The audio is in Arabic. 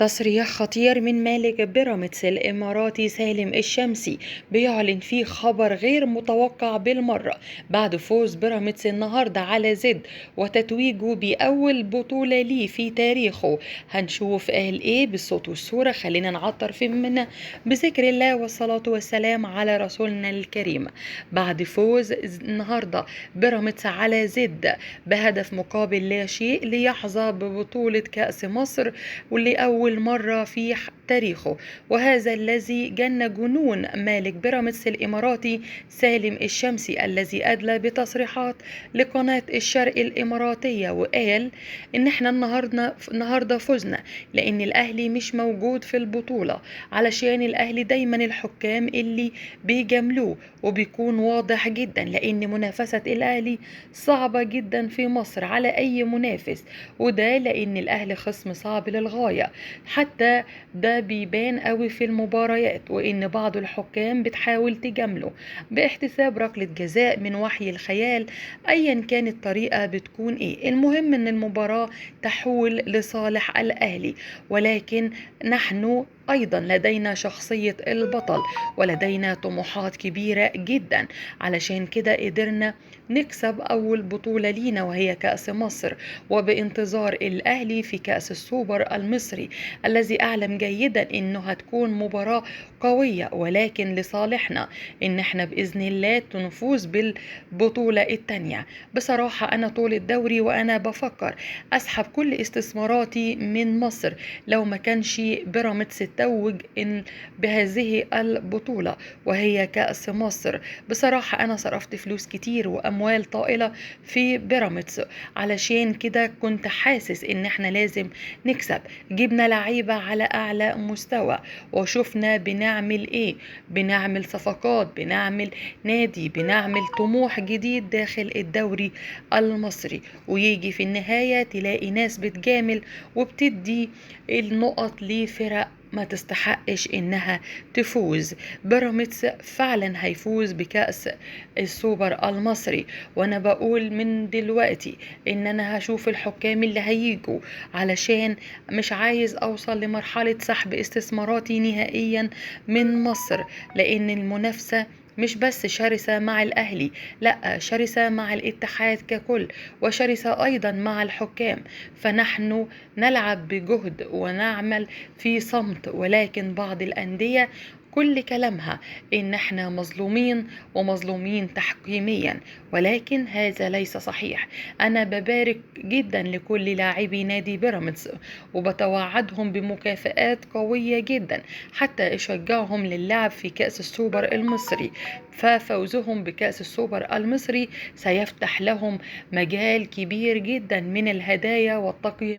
تصريح خطير من مالك بيراميدز الإماراتي سالم الشمسي بيعلن فيه خبر غير متوقع بالمرة بعد فوز بيراميدز النهاردة على زد وتتويجه بأول بطولة ليه في تاريخه. هنشوف قال إيه بالصوت والصورة. خلينا نعطر في منا بذكر الله والصلاة والسلام على رسولنا الكريم. بعد فوز النهاردة بيراميدز على زد بهدف مقابل لا شيء ليحظى ببطولة كأس مصر واللي أول مرة في تاريخه، وهذا الذي جن جنون مالك بيراميدز الإماراتي سالم الشمسي الذي أدلى بتصريحات لقناة الشرق الإماراتية وقال إن احنا النهاردة فزنا لأن الأهلي مش موجود في البطولة، علشان الأهلي دايما الحكام اللي بيجاملوه وبيكون واضح جدا لأن منافسة الأهلي صعبة جدا في مصر على أي منافس، وده لأن الأهلي خصم صعب للغاية. حتى ده بيبان قوي في المباريات، وإن بعض الحكام بتحاول تجامله باحتساب ركلة جزاء من وحي الخيال أيا كانت الطريقة بتكون إيه. المهم إن المباراة تحول لصالح الأهلي، ولكن نحن أيضا لدينا شخصية البطل ولدينا طموحات كبيرة جدا، علشان كده قدرنا نكسب أول بطولة لينا وهي كأس مصر، وبانتظار الأهلي في كأس السوبر المصري الذي أعلم جيدا إنه هتكون مباراة قوية، ولكن لصالحنا إن احنا بإذن الله نفوز بالبطولة التانية. بصراحة أنا طول الدوري وأنا بفكر أسحب كل استثماراتي من مصر لو ما كانش بيراميدز تتوج إن بهذه البطولة وهي كأس مصر. بصراحة أنا صرفت فلوس كتير وأموال طائلة في بيراميدز، علشان كده كنت حاسس إن احنا لازم نكسب. جبنا لعيبة على أعلى مستوى وشفنا بنعمل إيه، بنعمل صفقات، بنعمل نادي، بنعمل طموح جديد داخل الدوري المصري، ويجي في النهاية تلاقي ناس بتجامل وبتدي النقط لفرق ما تستحقش انها تفوز. بيراميدز فعلا هيفوز بكأس السوبر المصري، وانا بقول من دلوقتي ان انا هشوف الحكام اللي هيجوا، علشان مش عايز اوصل لمرحلة سحب استثماراتي نهائيا من مصر، لان المنافسة مش بس شرسة مع الأهلي، لا شرسة مع الاتحاد ككل، وشرسة أيضا مع الحكام. فنحن نلعب بجهد ونعمل في صمت، ولكن بعض الأندية كل كلامها إن احنا مظلومين ومظلومين تحكيميا، ولكن هذا ليس صحيح. أنا ببارك جدا لكل لاعبي نادي بيراميدز وبتوعدهم بمكافآت قوية جدا حتى أشجعهم للعب في كأس السوبر المصري، ففوزهم بكأس السوبر المصري سيفتح لهم مجال كبير جدا من الهدايا والتقييم.